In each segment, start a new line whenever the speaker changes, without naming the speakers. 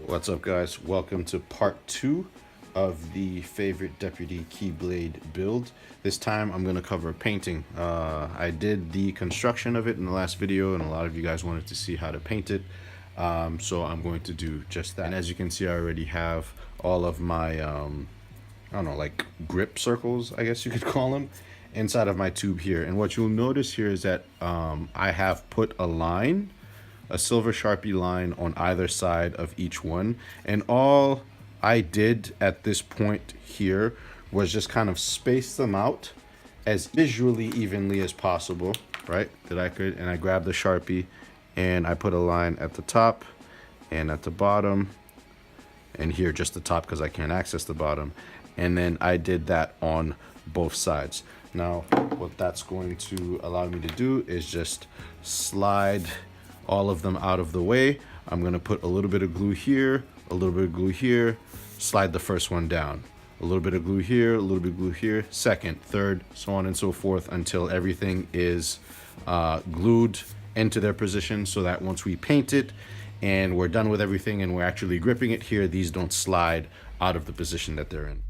What's up, guys? Welcome to part 2 of the favorite Deputy Keyblade build. This time I'm going to cover painting. I did the construction of it in the last video and a lot of you guys wanted to see how to paint it. So I'm going to do just that. And as you can see, I already have all of my, I don't know, like grip circles, I guess you could call them, inside of my tube here. And what you'll notice here is that I have put a silver Sharpie line on either side of each one, and all I did at this point here was just kind of space them out as visually evenly as possible, right? And I grabbed the Sharpie and I put a line at the top and at the bottom, and here just the top because I can't access the bottom, and then I did that on both sides. Now what that's going to allow me to do is just slide all of them out of the way. I'm gonna put a little bit of glue here, a little bit of glue here, slide the first one down. A little bit of glue here, a little bit of glue here, second, third, so on and so forth until everything is glued into their position, so that once we paint it and we're done with everything and we're actually gripping it here, these don't slide out of the position that they're in.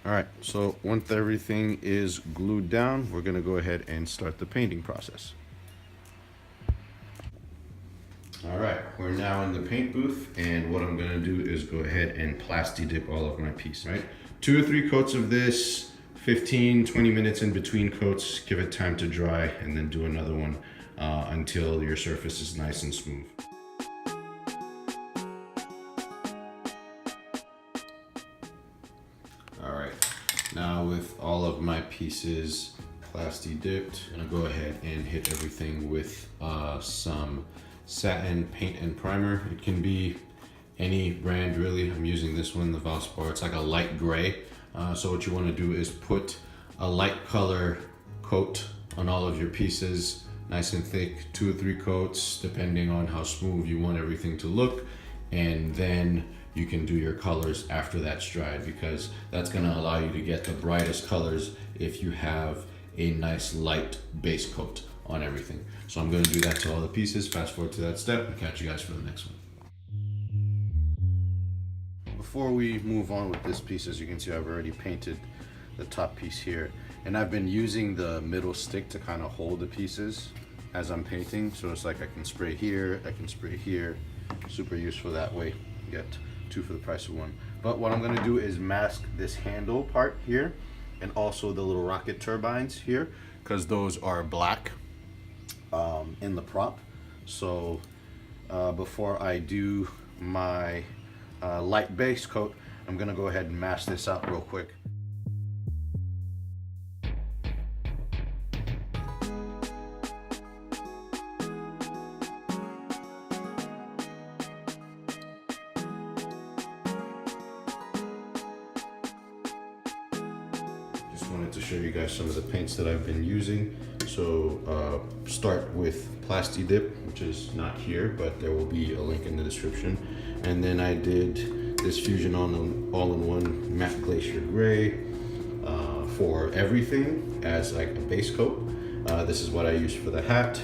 All right, so once everything is glued down, we're gonna go ahead and start the painting process. All right, we're now in the paint booth, and what I'm gonna do is go ahead and plasti dip all of my pieces, right? 2 or 3 coats of this, 15-20 minutes in between coats, give it time to dry, and then do another one until your surface is nice and smooth. Now with all of my pieces plasti dipped, I'm gonna go ahead and hit everything with some satin paint and primer. It can be any brand really. I'm using this one, the Valspar. It's like a light gray. So what you wanna do is put a light color coat on all of your pieces, nice and thick, 2 or 3 coats, depending on how smooth you want everything to look. And then you can do your colors after that's dried, because that's going to allow you to get the brightest colors if you have a nice light base coat on everything. So I'm going to do that to all the pieces. Fast forward to that step and catch you guys for the next one. Before we move on with this piece, as you can see, I've already painted the top piece here, and I've been using the middle stick to kind of hold the pieces as I'm painting. So it's like I can spray here, I can spray here. Super useful that way. You get 2 for the price of 1. But what I'm going to do is mask this handle part here and also the little rocket turbines here, because those are black in the prop. So before I do my light base coat, I'm going to go ahead and mask this out real quick. Wanted to show you guys some of the paints that I've been using. So start with plasti dip, which is not here, but there will be a link in the description. And then I did this Fusion all-in-one matte glacier gray for everything as like a base coat. This is what I used for the hat.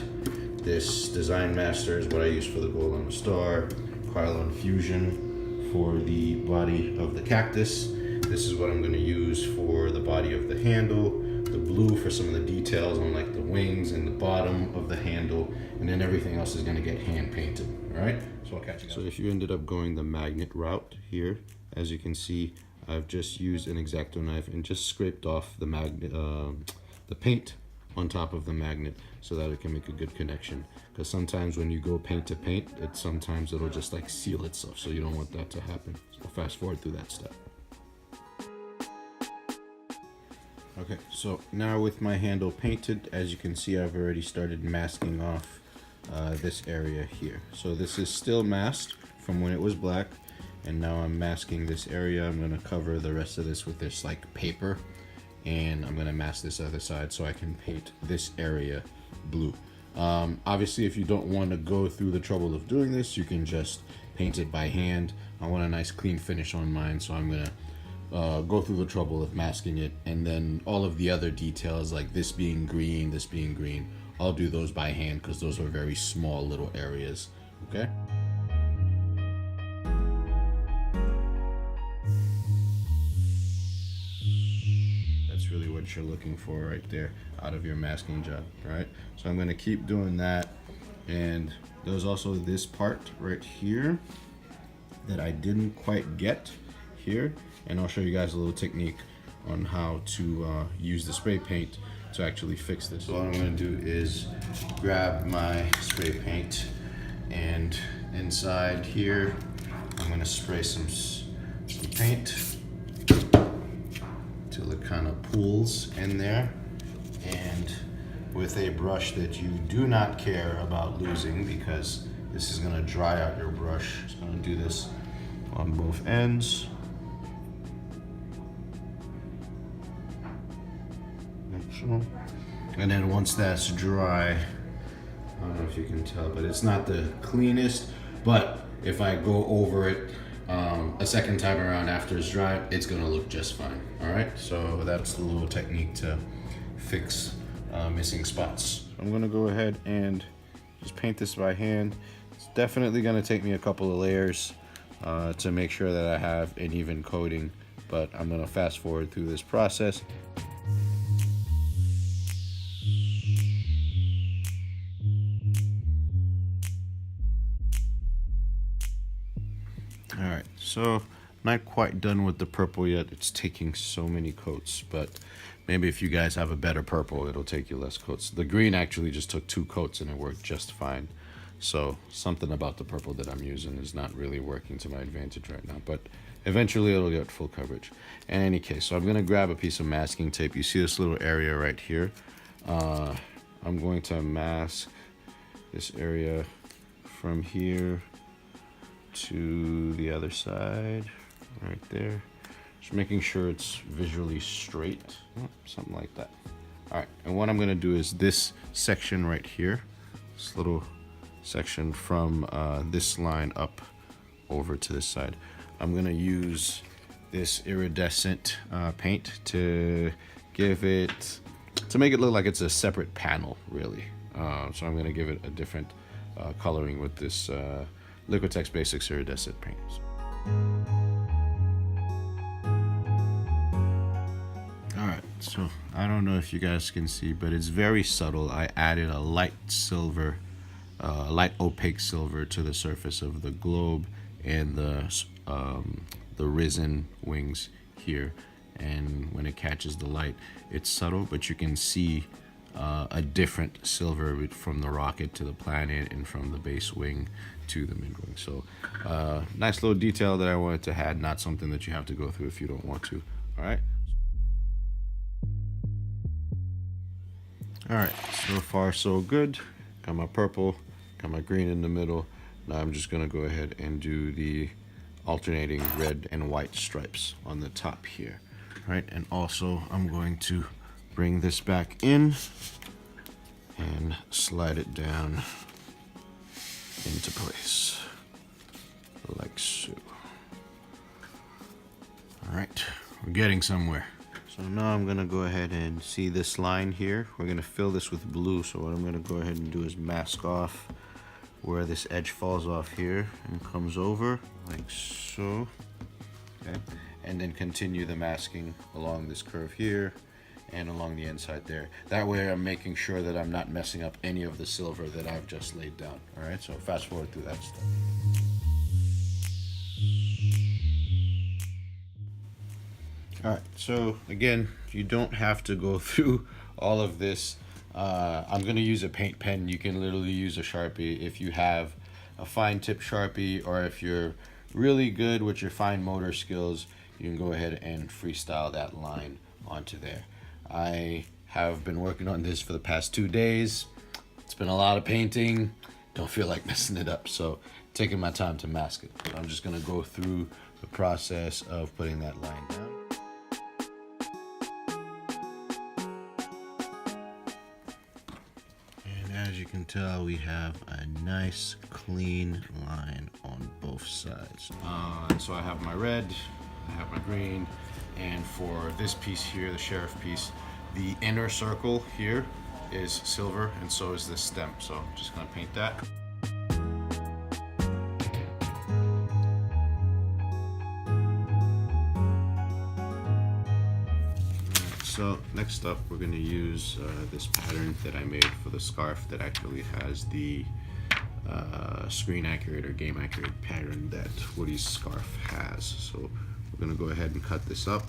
This Design Master is what I used for the gold on the star. Krylon Fusion for the body of the cactus. This is what I'm going to use for the body of the handle, the blue for some of the details on like the wings and the bottom of the handle, and then everything else is going to get hand painted. All right, so I'll catch you guys. So if you ended up going the magnet route here, as you can see, I've just used an X-Acto knife and just scraped off the magnet, the paint on top of the magnet, so that it can make a good connection. Because sometimes when you go paint to paint, sometimes it'll just like seal itself, so you don't want that to happen. So fast forward through that step. Okay, so now with my handle painted, as you can see, I've already started masking off this area here. So this is still masked from when it was black, and now I'm masking this area. I'm gonna cover the rest of this with this like paper, and I'm gonna mask this other side so I can paint this area blue. Obviously, if you don't want to go through the trouble of doing this, you can just paint it by hand. I want a nice clean finish on mine, so I'm gonna go through the trouble of masking it, and then all of the other details like this being green, I'll do those by hand because those are very small little areas. Okay. That's really what you're looking for right there out of your masking job, right? So I'm gonna keep doing that. And there's also this part right here that I didn't quite get here, and I'll show you guys a little technique on how to use the spray paint to actually fix this. So what I'm gonna do is grab my spray paint, and inside here I'm gonna spray some paint till it kind of pools in there, and with a brush that you do not care about losing, because this is gonna dry out your brush. Just gonna do this on both ends. Like so. And then once that's dry, I don't know if you can tell, but it's not the cleanest, but if I go over it a second time around after it's dry, it's gonna look just fine. All right, so that's the little technique to fix missing spots. I'm gonna go ahead and just paint this by hand. It's definitely gonna take me a couple of layers to make sure that I have an even coating, but I'm gonna fast forward through this process. All right, so not quite done with the purple yet. It's taking so many coats, but maybe if you guys have a better purple, it'll take you less coats. The green actually just took 2 coats and it worked just fine. So something about the purple that I'm using is not really working to my advantage right now, but eventually it'll get full coverage. In any case, so I'm gonna grab a piece of masking tape. You see this little area right here? I'm going to mask this area from here to the other side, right there. Just making sure it's visually straight, something like that. All right, and what I'm gonna do is this section right here, this little section from this line up over to this side, I'm gonna use this iridescent paint to make it look like it's a separate panel, really. So I'm gonna give it a different coloring with this Liquitex Basics iridescent paint. Alright, so I don't know if you guys can see, but it's very subtle. I added a light silver, light opaque silver to the surface of the globe and the risen wings here. And when it catches the light, it's subtle, but you can see a different silver from the rocket to the planet and from the base wing to the mid wing. So nice little detail that I wanted to add, not something that you have to go through if you don't want to. All right, so far so good. Got my purple, got my green in the middle. Now I'm just gonna go ahead and do the alternating red and white stripes on the top here. Right, and also I'm going to bring this back in and slide it down into place, like so. All right, we're getting somewhere. So now I'm gonna go ahead and see this line here. We're gonna fill this with blue, so what I'm gonna go ahead and do is mask off where this edge falls off here and comes over, like so. Okay, and then continue the masking along this curve here and along the inside there. That way I'm making sure that I'm not messing up any of the silver that I've just laid down. All right, so fast forward through that stuff. All right, so again, you don't have to go through all of this. I'm gonna use a paint pen. You can literally use a Sharpie if you have a fine tip Sharpie, or if you're really good with your fine motor skills, you can go ahead and freestyle that line onto there. I have been working on this for the past 2 days. It's been a lot of painting. Don't feel like messing it up, so taking my time to mask it. So I'm just gonna go through the process of putting that line down. As you can tell, we have a nice clean line on both sides. So I have my red, I have my green, and for this piece here, the sheriff piece, the inner circle here, is silver, and so is this stem. So I'm just gonna paint that. So next up, we're going to use this pattern that I made for the scarf that actually has the screen accurate or game accurate pattern that Woody's scarf has. So we're going to go ahead and cut this up.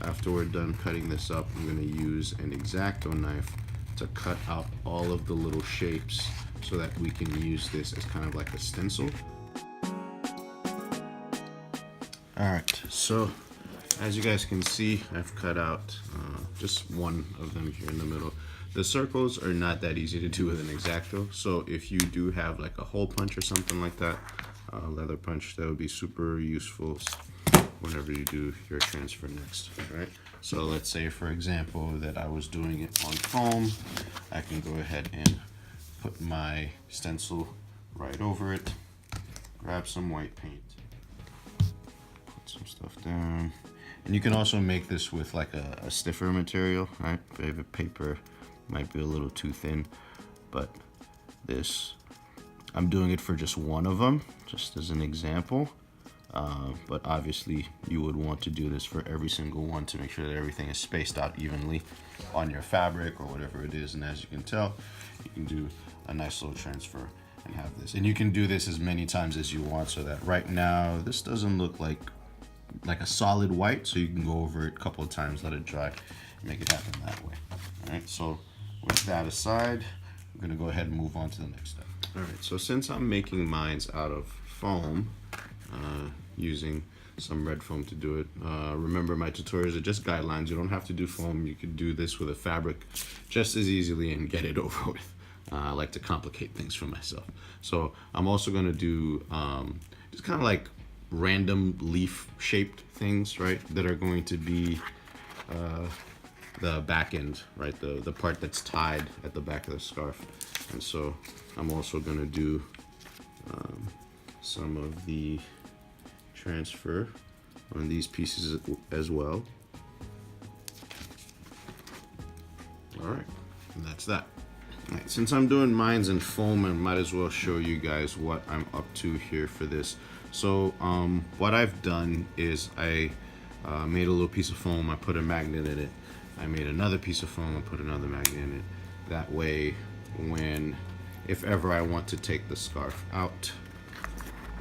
After we're done cutting this up, I'm going to use an X-Acto knife to cut out all of the little shapes so that we can use this as kind of like a stencil. Alright, so as you guys can see, I've cut out just one of them here in the middle. The circles are not that easy to do with an X-Acto, so if you do have like a hole punch or something like that, leather punch, that would be super useful whenever you do your transfer next, right? So let's say, for example, that I was doing it on foam. I can go ahead and put my stencil right over it, grab some white paint, put some stuff down. And you can also make this with like a stiffer material, right? Favorite paper might be a little too thin, but this, I'm doing it for just one of them, just as an example. But obviously you would want to do this for every single one to make sure that everything is spaced out evenly on your fabric or whatever it is. And as you can tell, you can do a nice little transfer and have this. And you can do this as many times as you want, so that right now this doesn't look like a solid white, so you can go over it a couple of times, let it dry, make it happen that way. All right, so with that aside, I'm gonna go ahead and move on to the next step. All right, so since I'm making mines out of foam, using some red foam to do it, remember my tutorials are just guidelines. You don't have to do foam. You could do this with a fabric just as easily and get it over with. I like to complicate things for myself. So I'm also gonna do just kind of like random leaf shaped things, right, that are going to be the back end, right, the part that's tied at the back of the scarf. And so I'm also going to do some of the transfer on these pieces as well. All right, and that's that. All right, since I'm doing mines in foam, I might as well show you guys what I'm up to here for this. So what I've done is I made a little piece of foam, I put a magnet in it. I made another piece of foam, I put another magnet in it. That way, if ever I want to take the scarf out,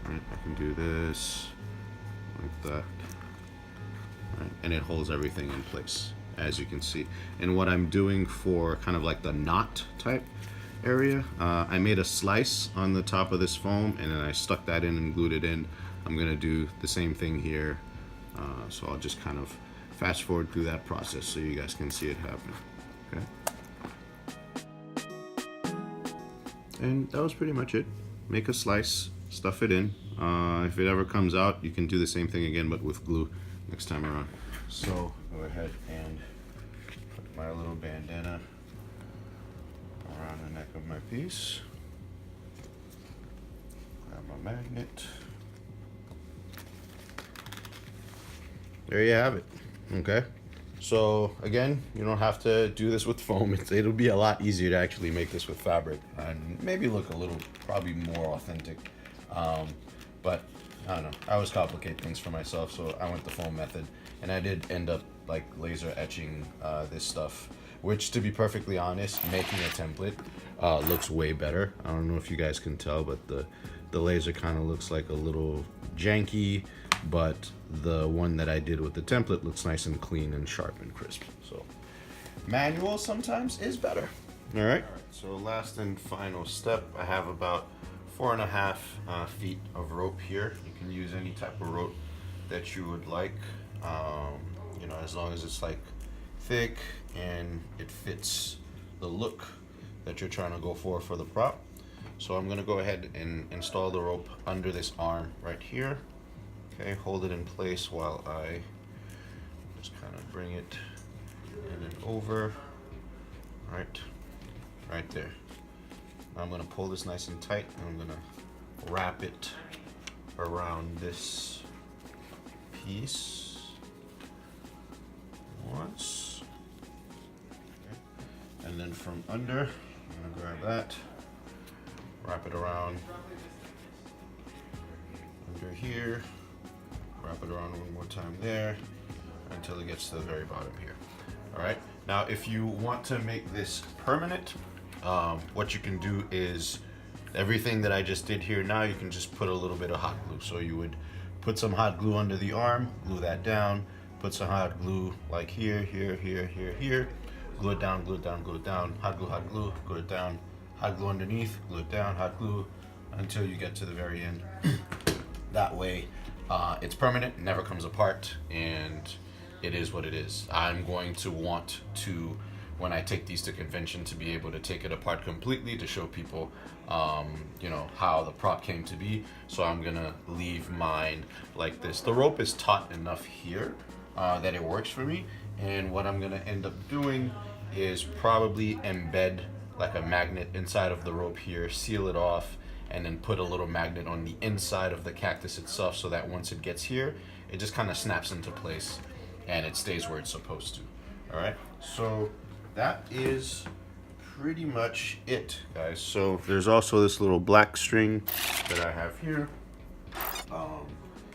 right, I can do this like that, right, and it holds everything in place, as you can see. And what I'm doing for kind of like the knot type area, I made a slice on the top of this foam and then I stuck that in and glued it in. I'm gonna do the same thing here, so I'll just kind of fast forward through that process so you guys can see it happen. Okay, and that was pretty much it. Make a slice, stuff it in. If it ever comes out, you can do the same thing again but with glue next time around. So go ahead and put my little bandana around the neck of my piece. Grab my magnet. There you have it. Okay. So again, you don't have to do this with foam. It'll be a lot easier to actually make this with fabric and maybe look a little, probably more authentic. But I don't know. I always complicate things for myself, so I went the foam method, and I did end up like laser etching this stuff, which, to be perfectly honest, making a template looks way better. I don't know if you guys can tell, but the laser kind of looks like a little janky, but the one that I did with the template looks nice and clean and sharp and crisp. So manual sometimes is better. All right, so last and final step, I have about 4.5 feet of rope here. You can use any type of rope that you would like, you know, as long as it's like thick and it fits the look that you're trying to go for the prop. So I'm gonna go ahead and install the rope under this arm right here. Okay, hold it in place while I just kind of bring it in and over, right there. Now I'm gonna pull this nice and tight, and I'm gonna wrap it around this piece once. Okay. And then from under, I'm gonna grab that, wrap it around under here, wrap it around one more time there until it gets to the very bottom here. All right, now if you want to make this permanent, what you can do is everything that I just did here now, you can just put a little bit of hot glue. So you would put some hot glue under the arm, glue that down, put some hot glue like here, here, here, here, here, glue it down, glue it down, glue it down, hot glue, glue it down, hot glue underneath, glue it down, hot glue, until you get to the very end. That way, it's permanent, never comes apart, and it is what it is. I'm going to want to, when I take these to convention, to be able to take it apart completely to show people, you know, how the prop came to be. So I'm gonna leave mine like this. The rope is taut enough here that it works for me. And what I'm gonna end up doing is probably embed like a magnet inside of the rope here, seal it off, and then put a little magnet on the inside of the cactus itself so that once it gets here, it just kind of snaps into place and it stays where it's supposed to. All right, so that is pretty much it, guys. So there's also this little black string that I have here.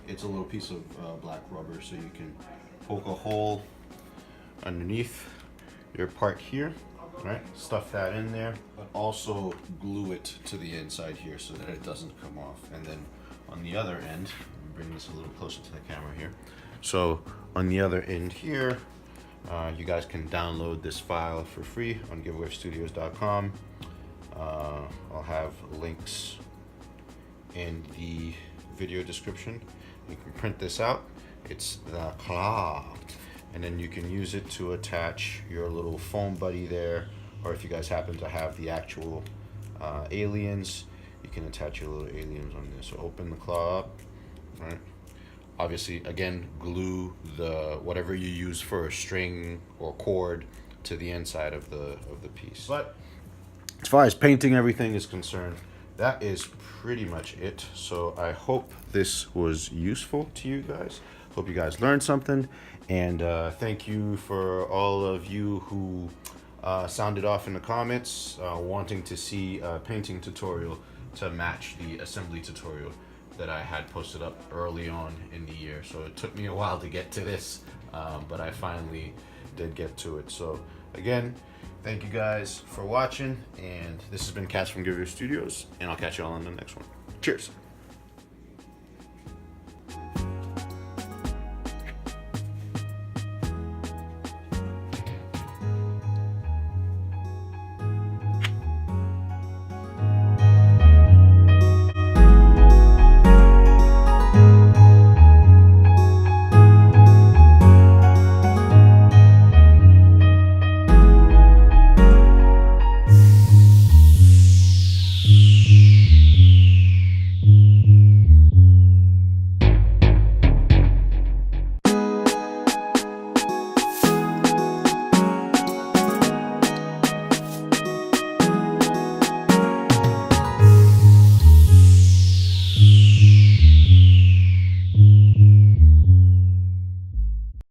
It's a little piece of black rubber, so you can poke a hole underneath your part here, right? Stuff that in there, but also glue it to the inside here so that it doesn't come off. And then on the other end, bring this a little closer to the camera here. So on the other end here, you guys can download this file for free on givewavestudios.com. I'll have links in the video description. You can print this out. It's the cloud, and then you can use it to attach your little foam buddy there, or if you guys happen to have the actual aliens, you can attach your little aliens on there. So open the claw up, right? Obviously, again, glue the whatever you use for a string or cord to the inside of the piece. But as far as painting everything is concerned, that is pretty much it. So I hope this was useful to you guys. Hope you guys learned something, and thank you for all of you who sounded off in the comments wanting to see a painting tutorial to match the assembly tutorial that I had posted up early on in the year. So it took me a while to get to this, but I finally did get to it. So again, thank you guys for watching, and this has been Cass from GiveWave Studios, and I'll catch you all in the next one. Cheers.